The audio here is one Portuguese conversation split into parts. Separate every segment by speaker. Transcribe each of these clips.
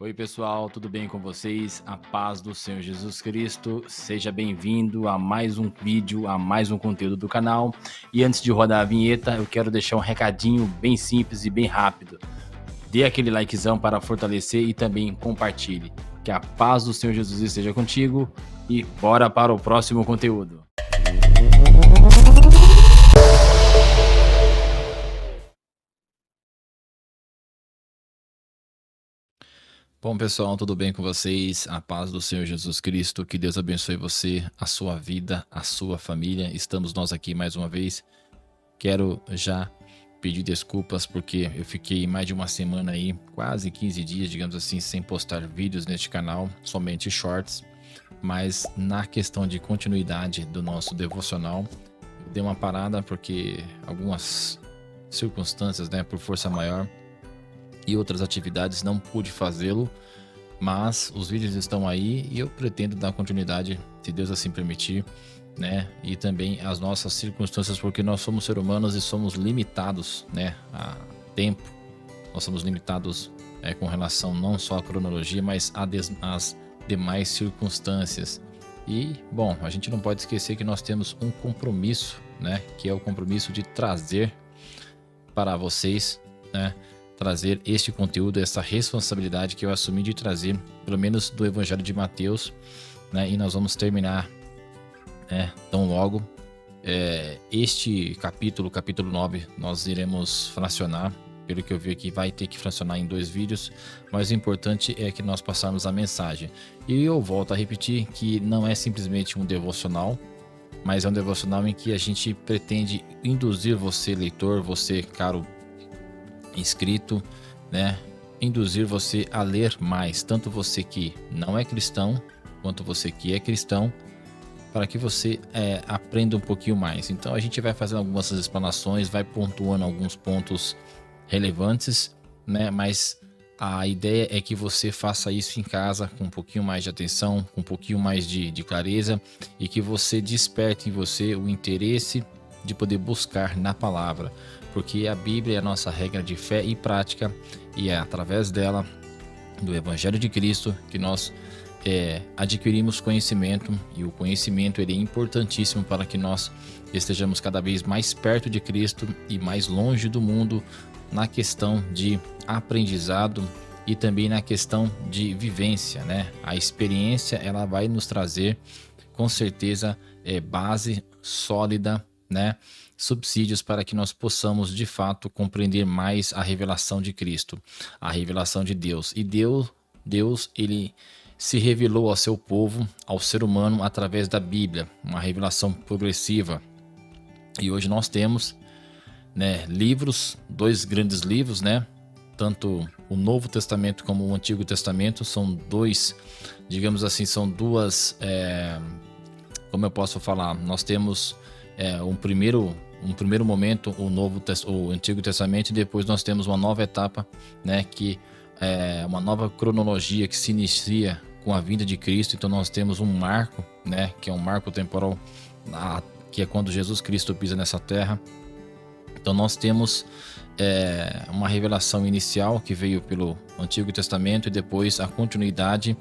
Speaker 1: Oi, pessoal, tudo bem com vocês? A paz do Senhor Jesus Cristo. Seja bem-vindo a mais um vídeo, a mais um conteúdo do canal. E antes de rodar a vinheta, eu quero deixar um recadinho bem simples e bem rápido. Dê aquele likezão para fortalecer e também compartilhe. Que a paz do Senhor Jesus esteja contigo e bora para o próximo conteúdo. Bom, pessoal, tudo bem com vocês? A paz do Senhor Jesus Cristo, que Deus abençoe você, a sua vida, a sua família. Estamos nós aqui mais uma vez. Quero já pedir desculpas porque eu fiquei mais de uma semana aí, quase 15 dias, digamos assim, sem postar vídeos neste canal, somente shorts. Mas na questão de continuidade do nosso devocional, eu dei uma parada porque algumas circunstâncias, né, por força maior, e outras atividades não pude fazê-lo, mas os vídeos estão aí e eu pretendo dar continuidade, se Deus assim permitir, né? E também as nossas circunstâncias, porque nós somos seres humanos e somos limitados, né, a tempo. Nós somos limitados com relação não só à cronologia, mas às demais circunstâncias. E, bom, a gente não pode esquecer que nós temos um compromisso, né, que é o compromisso de trazer para vocês, né, trazer este conteúdo, essa responsabilidade que eu assumi de trazer, pelo menos do Evangelho de Mateus, né? E nós vamos terminar, né, tão logo. Este capítulo 9, nós iremos fracionar, pelo que eu vi aqui, vai ter que fracionar em 2 vídeos, mas o importante é que nós passarmos a mensagem. E eu volto a repetir que não é simplesmente um devocional, mas é um devocional em que a gente pretende induzir você, leitor, você, caro inscrito, né, induzir você a ler mais, tanto você que não é cristão quanto você que é cristão, para que você aprenda um pouquinho mais. Então a gente vai fazendo algumas explanações, vai pontuando alguns pontos relevantes, né, mas a ideia é que você faça isso em casa com um pouquinho mais de atenção, com um pouquinho mais de clareza, e que você desperte em você o interesse de poder buscar na palavra, porque a Bíblia é a nossa regra de fé e prática, e é através dela, do Evangelho de Cristo, que nós adquirimos conhecimento, e o conhecimento ele é importantíssimo para que nós estejamos cada vez mais perto de Cristo e mais longe do mundo, na questão de aprendizado e também na questão de vivência, né? A experiência ela vai nos trazer com certeza base sólida, né? Subsídios para que nós possamos de fato compreender mais a revelação de Cristo, a revelação de Deus. E Deus ele se revelou ao seu povo, ao ser humano, através da Bíblia, uma revelação progressiva. E hoje nós temos, né, livros, 2 grandes livros, né? Tanto o Novo Testamento como o Antigo Testamento são 2, digamos assim, são 2, como eu posso falar, nós temos um primeiro momento o Antigo Testamento, e depois nós temos uma nova etapa, né, que é uma nova cronologia que se inicia com a vinda de Cristo. Então nós temos um marco, né, que é um marco temporal, que é quando Jesus Cristo pisa nessa terra. Então nós temos uma revelação inicial que veio pelo Antigo Testamento e depois a continuidade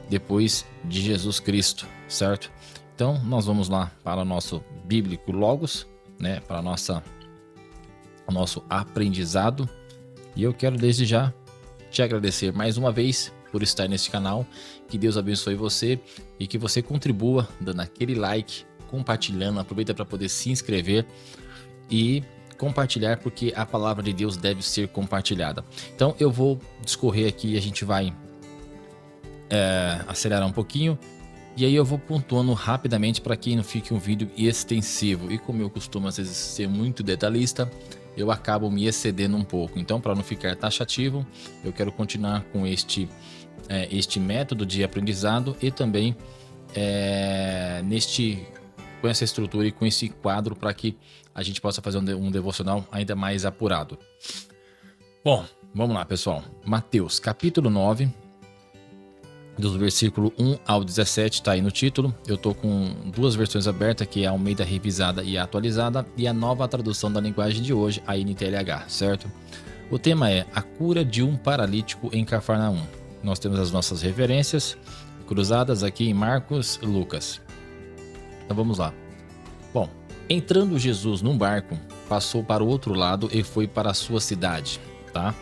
Speaker 1: depois de Jesus Cristo, certo? Então nós vamos lá para o nosso bíblico Logos, né, para o nosso aprendizado. E eu quero desde já te agradecer mais uma vez por estar neste canal. Que Deus abençoe você e que você contribua dando aquele like, compartilhando. Aproveita para poder se inscrever e compartilhar, porque a palavra de Deus deve ser compartilhada. Então eu vou discorrer aqui, a gente vai acelerar um pouquinho, e aí eu vou pontuando rapidamente para que não fique um vídeo extensivo. E como eu costumo às vezes ser muito detalhista, eu acabo me excedendo um pouco. Então, para não ficar taxativo, eu quero continuar com este método de aprendizado e também com essa estrutura e com esse quadro, para que a gente possa fazer um devocional ainda mais apurado. Bom, vamos lá, pessoal. Mateus, capítulo 9, do versículo 1 ao 17, está aí no título. Eu estou com 2 versões abertas, que é a Almeida Revisada e Atualizada, e a nova tradução da linguagem de hoje, a NTLH, certo? O tema é a cura de um paralítico em Cafarnaum. nós temos as nossas referências cruzadas aqui em Marcos e Lucas. Então vamos lá. Bom, entrando Jesus num barco, passou para o outro lado e foi para a sua cidade, tá?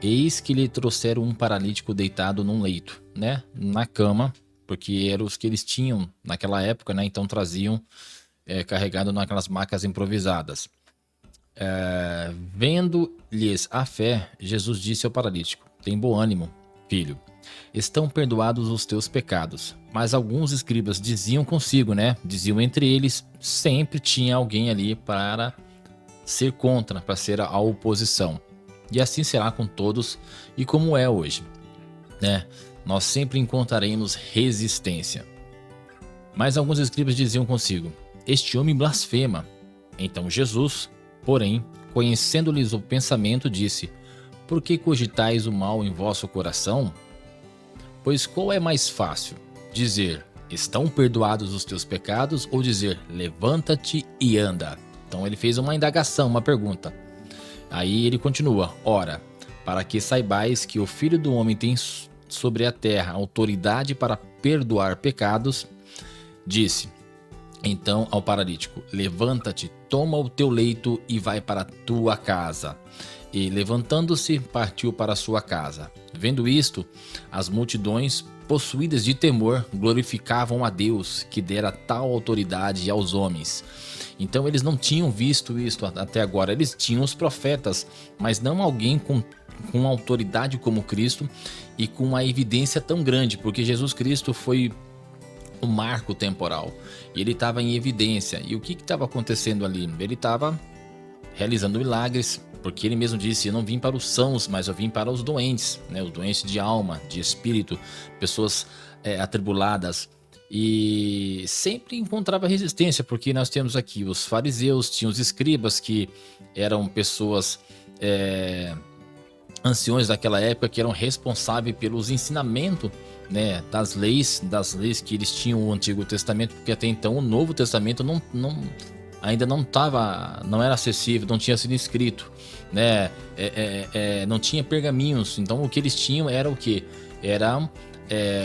Speaker 1: Eis que lhe trouxeram um paralítico deitado num leito, né? Na cama, porque eram os que eles tinham naquela época, né? Então traziam carregado naquelas macas improvisadas. Vendo-lhes a fé, Jesus disse ao paralítico: tem bom ânimo, filho, estão perdoados os teus pecados. Mas alguns escribas diziam consigo, né? Diziam entre eles, sempre tinha alguém ali para ser contra, para ser a oposição. E assim será com todos e como é hoje, né? Nós sempre encontraremos resistência. Mas alguns escribas diziam consigo: este homem blasfema. Então Jesus, porém, conhecendo-lhes o pensamento, disse: por que cogitais o mal em vosso coração? Pois qual é mais fácil? Dizer: estão perdoados os teus pecados, ou dizer: levanta-te e anda? Então ele fez uma indagação, uma pergunta. Aí ele continua: ora, para que saibais que o Filho do Homem tem sobre a terra autoridade para perdoar pecados, disse então ao paralítico: levanta-te, toma o teu leito e vai para a tua casa. E levantando-se, partiu para a sua casa. Vendo isto, as multidões, possuídas de temor, glorificavam a Deus, que dera tal autoridade aos homens. Então eles não tinham visto isso até agora. Eles tinham os profetas, mas não alguém com autoridade como Cristo e com uma evidência tão grande, porque Jesus Cristo foi o marco temporal. E ele estava em evidência. E o que estava acontecendo ali? Ele estava realizando milagres, porque ele mesmo disse: eu não vim para os sãos, mas eu vim para os doentes, né? Os doentes de alma, de espírito, pessoas atribuladas. E sempre encontrava resistência, porque nós temos aqui os fariseus, tinha os escribas, que eram pessoas anciões daquela época, que eram responsáveis pelos ensinamentos, né, das leis que eles tinham no Antigo Testamento, porque até então o Novo Testamento ainda não era acessível, não tinha sido escrito, né? Não tinha pergaminhos. Então o que eles tinham era o que? Eram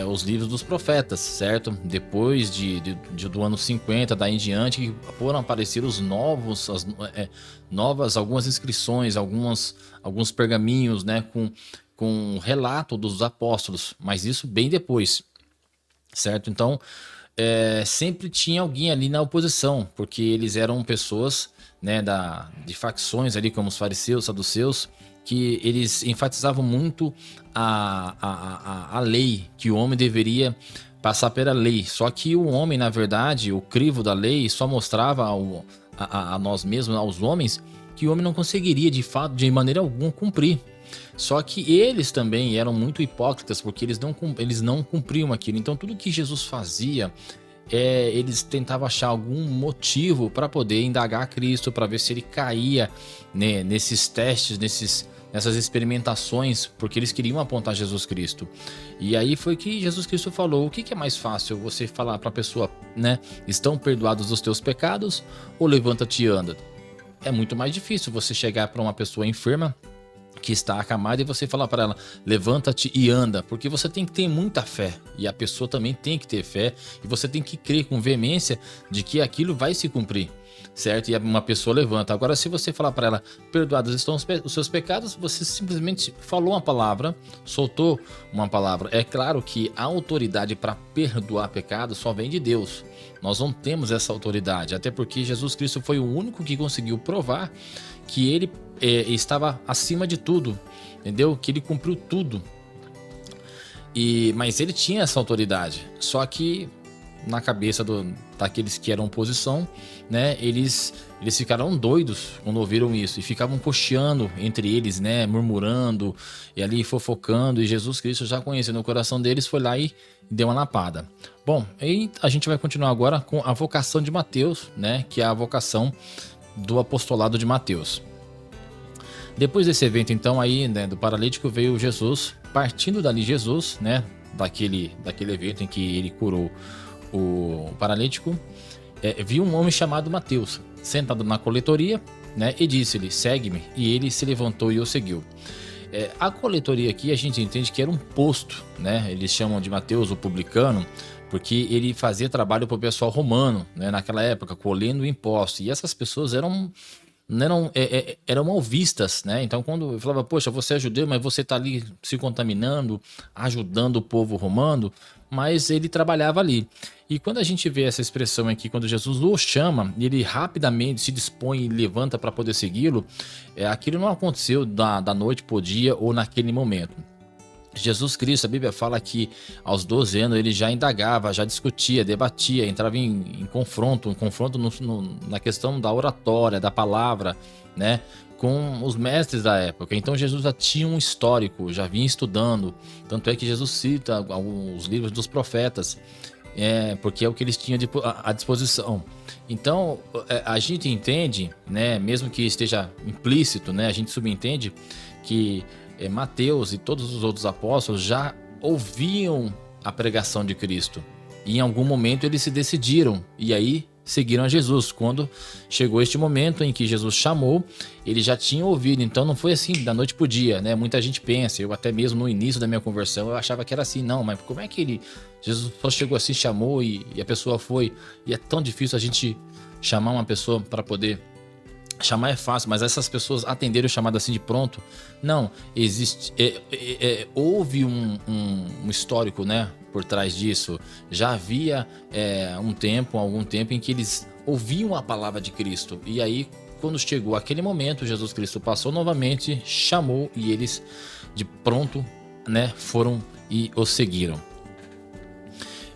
Speaker 1: os livros dos profetas, certo? Depois do ano 50, daí em diante, foram aparecer os novos, algumas inscrições, alguns pergaminhos, né? Com relato dos apóstolos, mas isso bem depois, certo? Então sempre tinha alguém ali na oposição, porque eles eram pessoas, né, de facções ali, como os fariseus, saduceus, que eles enfatizavam muito a lei, que o homem deveria passar pela lei. Só que o homem, na verdade, o crivo da lei só mostrava a nós mesmos, aos homens, que o homem não conseguiria de fato, de maneira alguma, cumprir. Só que eles também eram muito hipócritas, porque eles não cumpriam aquilo. Então tudo que Jesus fazia, eles tentavam achar algum motivo para poder indagar Cristo, para ver se ele caía, né, nesses testes, nessas experimentações, porque eles queriam apontar Jesus Cristo. E aí foi que Jesus Cristo falou: o que é mais fácil, você falar para a pessoa, né, estão perdoados os teus pecados, ou levanta-te e anda? É muito mais difícil você chegar para uma pessoa enferma que está acamada e você falar para ela: levanta-te e anda, porque você tem que ter muita fé, e a pessoa também tem que ter fé, e você tem que crer com veemência de que aquilo vai se cumprir, certo? E uma pessoa levanta. Agora, se você falar para ela: perdoados estão os seus pecados, você simplesmente falou uma palavra, soltou uma palavra. É claro que a autoridade para perdoar pecados só vem de Deus. Nós não temos essa autoridade, até porque Jesus Cristo foi o único que conseguiu provar que ele estava acima de tudo, entendeu? Que ele cumpriu tudo. Mas ele tinha essa autoridade, só que na cabeça daqueles que eram oposição, né, eles ficaram doidos quando ouviram isso e ficavam cocheando entre eles, né, murmurando e ali fofocando. E Jesus Cristo, já conhecendo o coração deles, foi lá e deu uma lapada. Bom, e a gente vai continuar agora com a vocação de Mateus, né, que é a vocação do apostolado de Mateus. Depois desse evento, então, aí, né, do paralítico, veio Jesus. Partindo dali, Jesus, né, daquele evento em que ele curou o paralítico, viu um homem chamado Mateus sentado na coletoria, né, e disse-lhe: segue-me. E ele se levantou e o seguiu. A coletoria aqui a gente entende que era um posto, né? Eles chamam de Mateus o publicano, porque ele fazia trabalho para o pessoal romano, né? Naquela época, colhendo impostos. E essas pessoas eram mal vistas, né? Então, quando eu falava, poxa, você é judeu, mas você está ali se contaminando, ajudando o povo romano, mas ele trabalhava ali. E quando a gente vê essa expressão aqui, quando Jesus o chama, e ele rapidamente se dispõe e levanta para poder segui-lo, aquilo não aconteceu da noite para o dia ou naquele momento. Jesus Cristo, a Bíblia fala que aos 12 anos ele já indagava, já discutia, debatia, entrava em confronto na questão da oratória, da palavra, né, com os mestres da época. Então Jesus já tinha um histórico, já vinha estudando, tanto é que Jesus cita alguns livros dos profetas, porque é o que eles tinham à disposição. Então a gente entende, né, mesmo que esteja implícito, né, a gente subentende que Mateus e todos os outros apóstolos já ouviam a pregação de Cristo. E em algum momento eles se decidiram e aí seguiram a Jesus. Quando chegou este momento em que Jesus chamou, eles já tinham ouvido. Então não foi assim da noite pro dia, né? Muita gente pensa, eu até mesmo no início da minha conversão eu achava que era assim. Não, mas como é que Jesus só chegou assim, chamou e a pessoa foi? E é tão difícil a gente chamar uma pessoa para poder... Chamar é fácil, mas essas pessoas atenderam o chamado assim de pronto? Não, existe, houve um histórico, né, por trás disso. Já havia algum tempo em que eles ouviam a palavra de Cristo. E aí, quando chegou aquele momento, Jesus Cristo passou novamente, chamou e eles de pronto, né, foram e o seguiram.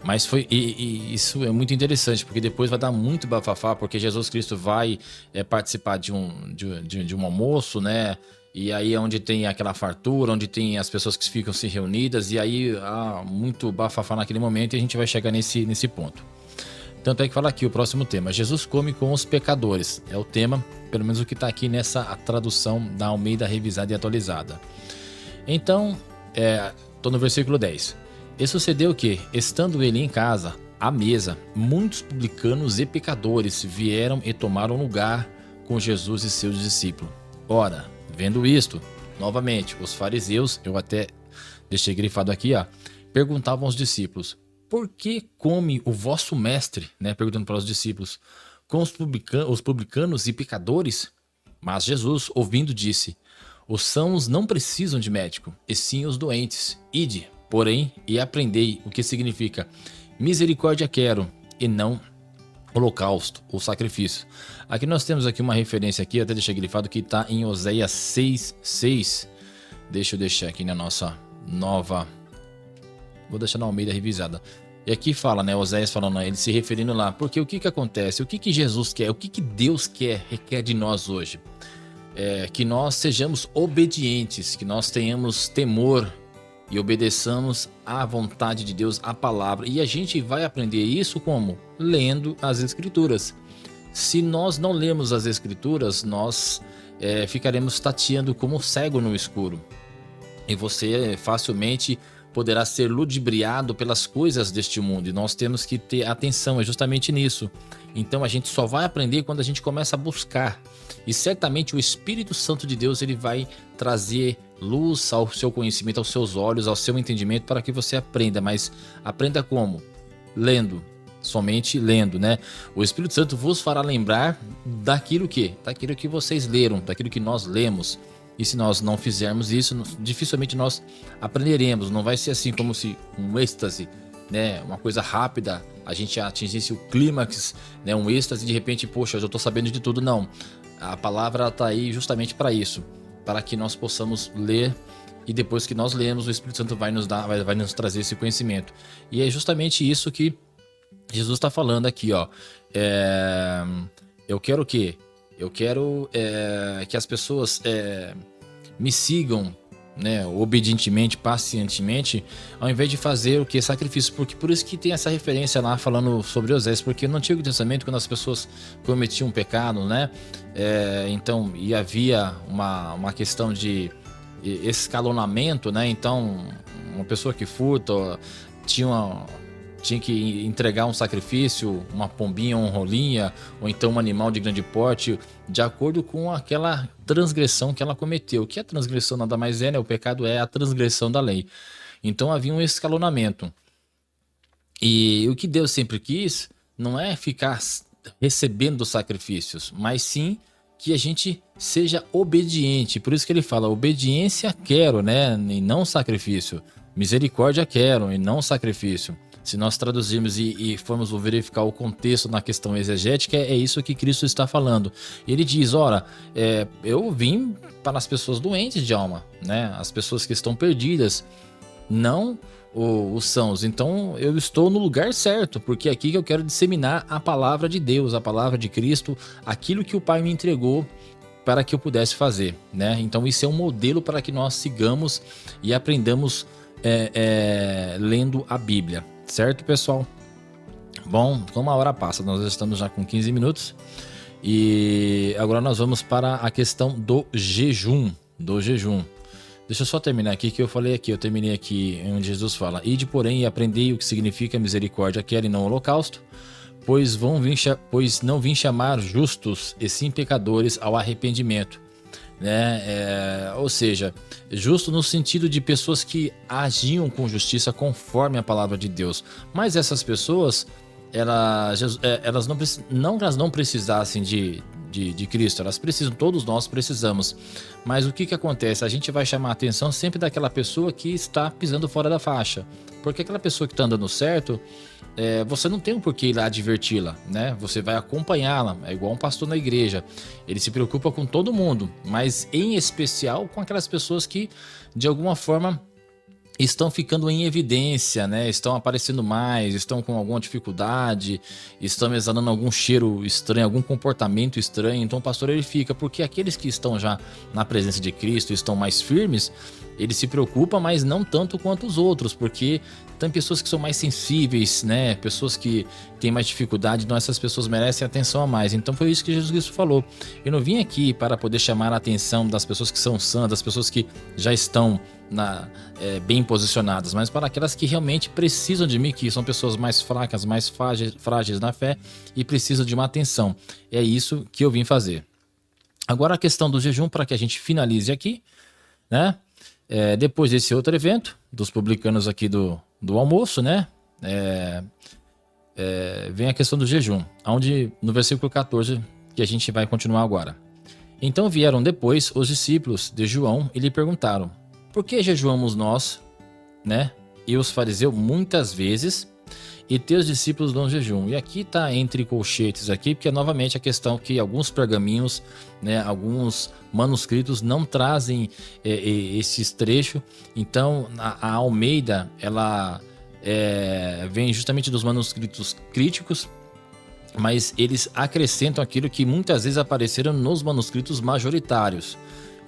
Speaker 1: Mas isso é muito interessante, porque depois vai dar muito bafafá, porque Jesus Cristo vai participar de um almoço, né? E aí é onde tem aquela fartura, onde tem as pessoas que ficam se reunidas, e aí há muito bafafá naquele momento, e a gente vai chegar nesse ponto. Tanto é que fala aqui o próximo tema: Jesus come com os pecadores. É o tema, pelo menos o que está aqui nessa tradução da Almeida revisada e atualizada. Então, estou no versículo 10. E sucedeu que, estando ele em casa, à mesa, muitos publicanos e pecadores vieram e tomaram lugar com Jesus e seus discípulos. Ora, vendo isto, novamente, os fariseus, eu até deixei grifado aqui, perguntavam aos discípulos: por que come o vosso mestre, né, perguntando para os discípulos, com os publicanos e pecadores? Mas Jesus, ouvindo, disse: os sãos não precisam de médico, e sim os doentes. Ide, porém, e aprendei o que significa misericórdia quero, e não holocausto ou sacrifício. Aqui nós temos aqui uma referência aqui, até deixei grifado, que está em Oséias 6:6. Deixa eu deixar aqui na nossa nova... Vou deixar na Almeida revisada. E aqui fala, né, Oséias falando, ele se referindo lá, porque o que acontece? O que Jesus quer? O que Deus requer de nós hoje? Que nós sejamos obedientes, que nós tenhamos temor e obedeçamos à vontade de Deus, à palavra. E a gente vai aprender isso como? Lendo as Escrituras. Se nós não lermos as Escrituras, nós ficaremos tateando como cego no escuro. E você facilmente poderá ser ludibriado pelas coisas deste mundo. E nós temos que ter atenção, é justamente nisso. Então a gente só vai aprender quando a gente começa a buscar. E certamente o Espírito Santo de Deus, ele vai trazer luz ao seu conhecimento, aos seus olhos, ao seu entendimento, para que você aprenda. Mas aprenda como? Lendo. Somente lendo, né? O Espírito Santo vos fará lembrar daquilo que vocês leram, daquilo que nós lemos. E se nós não fizermos isso, dificilmente nós aprenderemos. Não vai ser assim como se um êxtase, né, uma coisa rápida, a gente atingisse o clímax, né, um êxtase, de repente, poxa, eu já estou sabendo de tudo. Não. A palavra está aí justamente para isso, para que nós possamos ler, e depois que nós lemos, o Espírito Santo vai nos trazer esse conhecimento. E é justamente isso que Jesus está falando aqui, ó. Eu quero o quê? Eu quero que as pessoas me sigam, né, obedientemente, pacientemente, ao invés de fazer o que? Sacrifício. Porque por isso que tem essa referência lá falando sobre Osés, porque no Antigo Testamento, quando as pessoas cometiam um pecado, né, então, e havia uma questão de escalonamento, né, então uma pessoa que furta tinha tinha que entregar um sacrifício, uma pombinha, uma rolinha, ou então um animal de grande porte, de acordo com aquela transgressão que ela cometeu. Que a transgressão nada mais é, né? O pecado é a transgressão da lei. Então havia um escalonamento. E o que Deus sempre quis não é ficar recebendo sacrifícios, mas sim que a gente seja obediente. Por isso que ele fala, obediência quero, né? E não sacrifício. Misericórdia quero e não sacrifício. Se nós traduzirmos e formos verificar o contexto na questão exegética, é isso que Cristo está falando. Ele diz, ora, eu vim para as pessoas doentes de alma, né? As pessoas que estão perdidas, não os sãos. Então eu estou no lugar certo, porque é aqui que eu quero disseminar a palavra de Deus, a palavra de Cristo, aquilo que o Pai me entregou para que eu pudesse fazer, né? Então isso é um modelo para que nós sigamos e aprendamos lendo a Bíblia, certo, pessoal? Bom, como a hora passa, nós estamos já com 15 minutos e agora nós vamos para a questão do jejum. Deixa eu só terminar aqui, que eu falei aqui, eu terminei aqui onde Jesus fala: ide, porém, e aprendei o que significa misericórdia quero e não holocausto, pois não vim chamar justos e sim pecadores ao arrependimento, né? Ou seja, justo no sentido de pessoas que agiam com justiça conforme a palavra de Deus. Mas essas pessoas, elas não precisassem de Cristo, elas precisam, todos nós precisamos. Mas o que acontece? A gente vai chamar a atenção sempre daquela pessoa que está pisando fora da faixa, porque aquela pessoa que está andando certo, você não tem um porquê ir lá adverti-la, né? Você vai acompanhá-la, é igual um pastor na igreja, ele se preocupa com todo mundo, mas em especial com aquelas pessoas que de alguma forma estão ficando em evidência, né? Estão aparecendo mais, estão com alguma dificuldade, estão exalando algum cheiro estranho, algum comportamento estranho. Então o pastor ele fica, porque aqueles que estão já na presença de Cristo, estão mais firmes, ele se preocupa, mas não tanto quanto os outros, porque tem pessoas que são mais sensíveis, né? Pessoas que têm mais dificuldade, então essas pessoas merecem atenção a mais. Então foi isso que Jesus Cristo falou. Eu não vim aqui para poder chamar a atenção das pessoas que são sãs, das pessoas que já estão bem posicionadas, mas para aquelas que realmente precisam de mim, que são pessoas mais fracas, mais frágeis na fé e precisam de uma atenção. É isso que eu vim fazer. Agora a questão do jejum, para que a gente finalize aqui, né? Depois desse outro evento, dos publicanos aqui do almoço, né? Vem a questão do jejum, onde no versículo 14, que a gente vai continuar agora. Então vieram depois os discípulos de João e lhe perguntaram: por que jejuamos nós, né? E os fariseus muitas vezes, e teus discípulos não jejum? E aqui está entre colchetes aqui, porque é novamente a questão que alguns pergaminhos, né, alguns manuscritos não trazem esses trechos. Então a Almeida, ela vem justamente dos manuscritos críticos, mas eles acrescentam aquilo que muitas vezes apareceram nos manuscritos majoritários.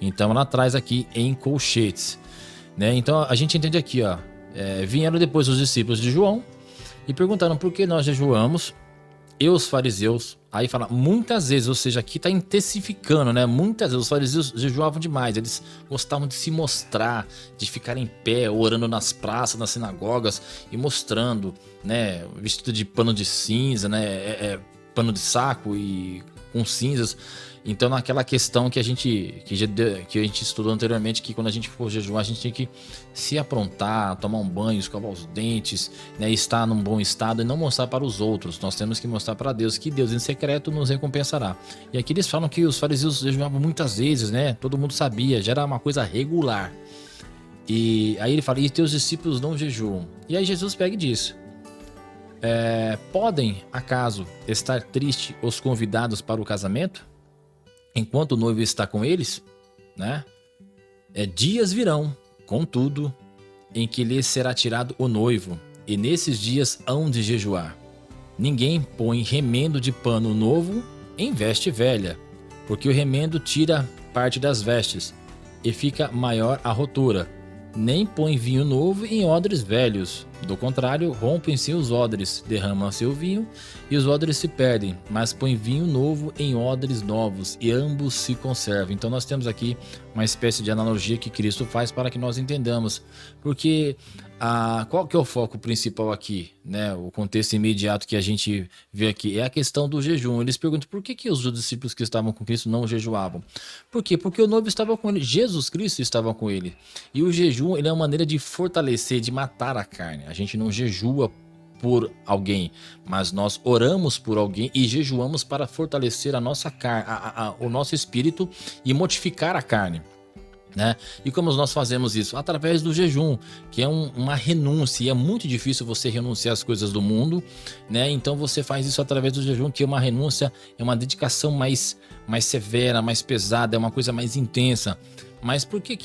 Speaker 1: Então ela traz aqui em colchetes, né? Então a gente entende aqui, ó, vieram depois os discípulos de João e perguntaram por que nós jejuamos, e os fariseus, aí fala muitas vezes, ou seja, aqui está intensificando, né? Muitas vezes os fariseus jejuavam demais, eles gostavam de se mostrar, de ficar em pé, orando nas praças, nas sinagogas e mostrando, né? Vestido de pano de cinza, né? Pano de saco e com cinzas. Então naquela questão que a gente estudou anteriormente, que quando a gente for jejuar, a gente tem que se aprontar, tomar um banho, escovar os dentes, né, estar num bom estado e não mostrar para os outros. Nós temos que mostrar para Deus, que Deus em secreto nos recompensará. E aqui eles falam que os fariseus jejuavam muitas vezes, né? Todo mundo sabia, já era uma coisa regular. E aí ele fala: e teus discípulos não jejuam? E aí Jesus pega e diz: podem acaso estar tristes os convidados para o casamento, enquanto o noivo está com eles, né? Dias virão, contudo, em que lhes será tirado o noivo, e nesses dias hão de jejuar. Ninguém põe remendo de pano novo em veste velha, porque o remendo tira parte das vestes, e fica maior a rotura. Nem põe vinho novo em odres velhos, do contrário, rompem-se os odres, derramam-se o vinho, e os odres se perdem, mas põe vinho novo em odres novos, e ambos se conservam. Então nós temos aqui uma espécie de analogia que Cristo faz para que nós entendamos, porque Qual que é o foco principal aqui, né? O contexto imediato que a gente vê aqui é a questão do jejum. Eles perguntam por que os discípulos que estavam com Cristo não jejuavam? Por quê? Porque o noivo estava com ele, Jesus Cristo estava com ele. E o jejum, ele é uma maneira de fortalecer, de matar a carne. A gente não jejua por alguém, mas nós oramos por alguém e jejuamos para fortalecer a nossa carne, o nosso espírito e mortificar a carne. Né? E como nós fazemos isso? Através do jejum, que é uma renúncia, e é muito difícil você renunciar às coisas do mundo, né? Então você faz isso através do jejum, que é uma renúncia, é uma dedicação mais severa, mais pesada, é uma coisa mais intensa. Mas por que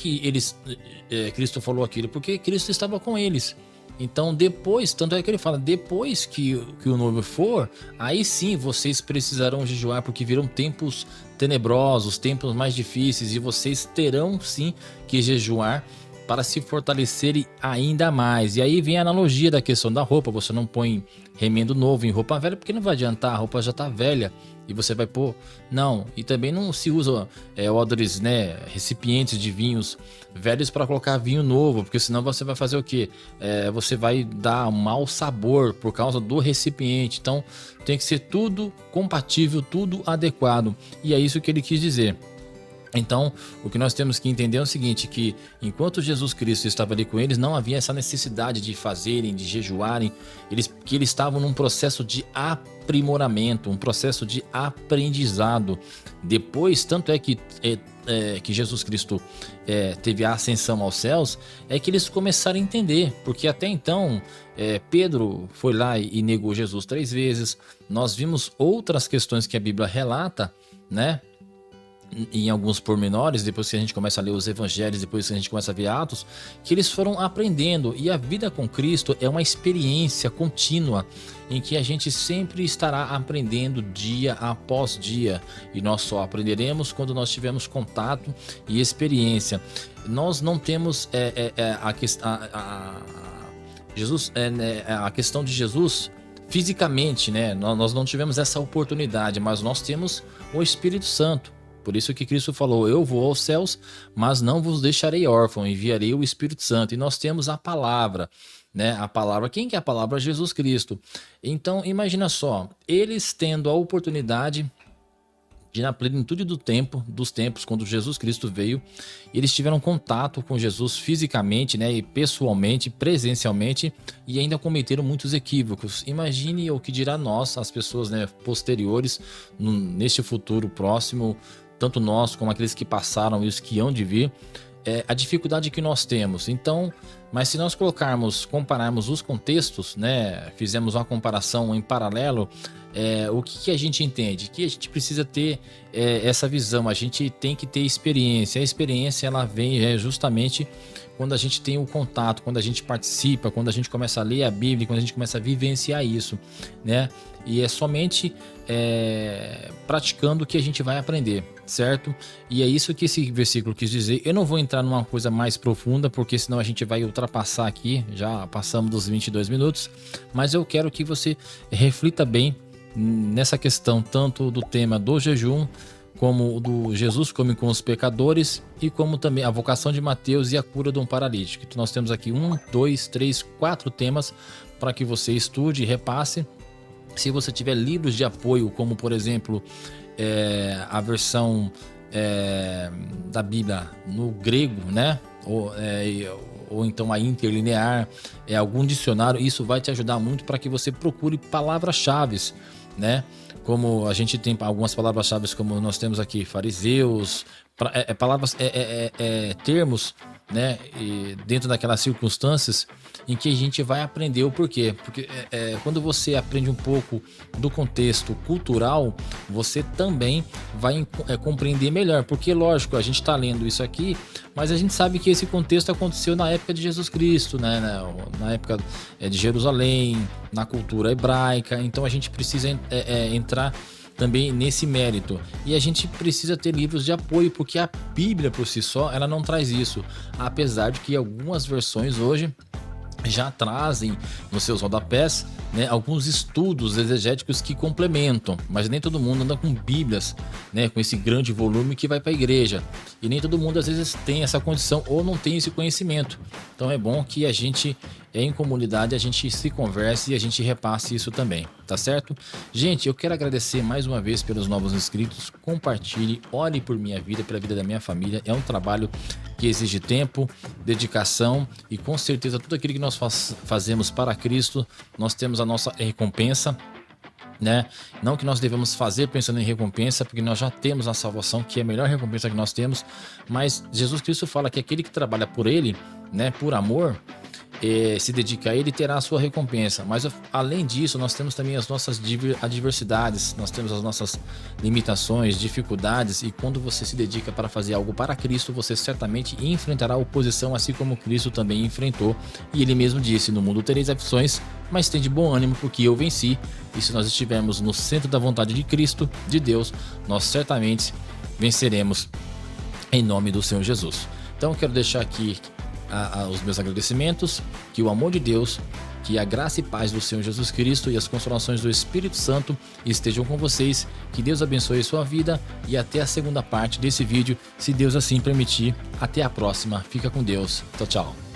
Speaker 1: Cristo falou aquilo? Porque Cristo estava com eles. Então depois, tanto é que ele fala, depois que o noivo for, aí sim vocês precisarão jejuar, porque virão tempos tenebrosos, tempos mais difíceis, e vocês terão sim que jejuar para se fortalecerem ainda mais. E aí vem a analogia da questão da roupa. Você não põe remendo novo em roupa velha, porque não vai adiantar, a roupa já está velha e você vai pôr. Não, e também não se usa odres, né, recipientes de vinhos velhos para colocar vinho novo, porque senão você vai fazer o quê? Você vai dar um mau sabor por causa do recipiente. Então tem que ser tudo compatível, tudo adequado. E é isso que ele quis dizer. Então, o que nós temos que entender é o seguinte, que enquanto Jesus Cristo estava ali com eles, não havia essa necessidade de fazerem, de jejuarem, que eles estavam num processo de aprimoramento, um processo de aprendizado. Depois, tanto é que Jesus Cristo teve a ascensão aos céus, é que eles começaram a entender, porque até então Pedro foi lá e negou Jesus 3 vezes. Nós vimos outras questões que a Bíblia relata, né? Em alguns pormenores, depois que a gente começa a ler os evangelhos, depois que a gente começa a ver Atos, que eles foram aprendendo. E a vida com Cristo é uma experiência contínua, em que a gente sempre estará aprendendo dia após dia, e nós só aprenderemos quando nós tivermos contato e experiência. Nós não temos a questão de Jesus fisicamente, né? Nós não tivemos essa oportunidade, mas nós temos o Espírito Santo. Por isso que Cristo falou, eu vou aos céus, mas não vos deixarei órfão, enviarei o Espírito Santo. E nós temos a palavra, né? A palavra, quem que é a palavra? Jesus Cristo. Então, imagina só, eles tendo a oportunidade de, na plenitude dos tempos, quando Jesus Cristo veio, eles tiveram contato com Jesus fisicamente, né? E pessoalmente, presencialmente, e ainda cometeram muitos equívocos. Imagine o que dirá nós, as pessoas, né, posteriores, neste futuro próximo, tanto nós como aqueles que passaram e os que hão de vir, a dificuldade que nós temos. Então, mas se nós compararmos os contextos, né, fizemos uma comparação em paralelo, o que a gente entende? Que a gente precisa ter essa visão, a gente tem que ter experiência. A experiência, ela vem justamente quando a gente tem o contato, quando a gente participa, quando a gente começa a ler a Bíblia, quando a gente começa a vivenciar isso, né? E é somente praticando que a gente vai aprender, certo? E é isso que esse versículo quis dizer. Eu não vou entrar numa coisa mais profunda, porque senão a gente vai ultrapassar aqui, já passamos dos 22 minutos, mas eu quero que você reflita bem nessa questão, tanto do tema do jejum, como do Jesus come com os pecadores, e como também a vocação de Mateus e a cura de um paralítico. Então nós temos aqui 1, 2, 3, 4 temas para que você estude e repasse. Se você tiver livros de apoio, como por exemplo a versão da Bíblia no grego, né? Ou então a interlinear, algum dicionário, isso vai te ajudar muito para que você procure palavras-chave, né? Como a gente tem algumas palavras-chave, como nós temos aqui, fariseus, palavras, termos, né? E dentro daquelas circunstâncias em que a gente vai aprender o porquê. Porque quando você aprende um pouco do contexto cultural, você também vai compreender melhor. Porque, lógico, a gente está lendo isso aqui, mas a gente sabe que esse contexto aconteceu na época de Jesus Cristo, né? Na época de Jerusalém, na cultura hebraica. Então a gente precisa entrar também nesse mérito, e a gente precisa ter livros de apoio, porque a Bíblia por si só, ela não traz isso, apesar de que algumas versões hoje já trazem nos seus rodapés né, alguns estudos exegéticos que complementam, mas nem todo mundo anda com bíblias, né, com esse grande volume que vai para a igreja. E nem todo mundo às vezes tem essa condição ou não tem esse conhecimento. Então é bom que a gente, em comunidade, a gente se converse e a gente repasse isso também, tá certo? Gente, eu quero agradecer mais uma vez pelos novos inscritos. Compartilhe, ore por minha vida, pela vida da minha família. É um trabalho que exige tempo, dedicação e com certeza tudo aquilo que nós fazemos para Cristo, nós temos a nossa recompensa, né? Não que nós devemos fazer pensando em recompensa, porque nós já temos a salvação, que é a melhor recompensa que nós temos, mas Jesus Cristo fala que aquele que trabalha por ele, né, por amor, se dedica a ele, terá a sua recompensa. Mas além disso, nós temos também as nossas adversidades, nós temos as nossas limitações, dificuldades, e quando você se dedica para fazer algo para Cristo, você certamente enfrentará oposição, assim como Cristo também enfrentou. E ele mesmo disse: no mundo tereis aflições, mas tem de bom ânimo, porque eu venci. E se nós estivermos no centro da vontade de Cristo, de Deus, nós certamente venceremos em nome do Senhor Jesus. Então eu quero deixar aqui os meus agradecimentos, que o amor de Deus, que a graça e paz do Senhor Jesus Cristo e as consolações do Espírito Santo estejam com vocês, que Deus abençoe a sua vida e até a segunda parte desse vídeo, se Deus assim permitir. Até a próxima, fica com Deus, tchau, tchau.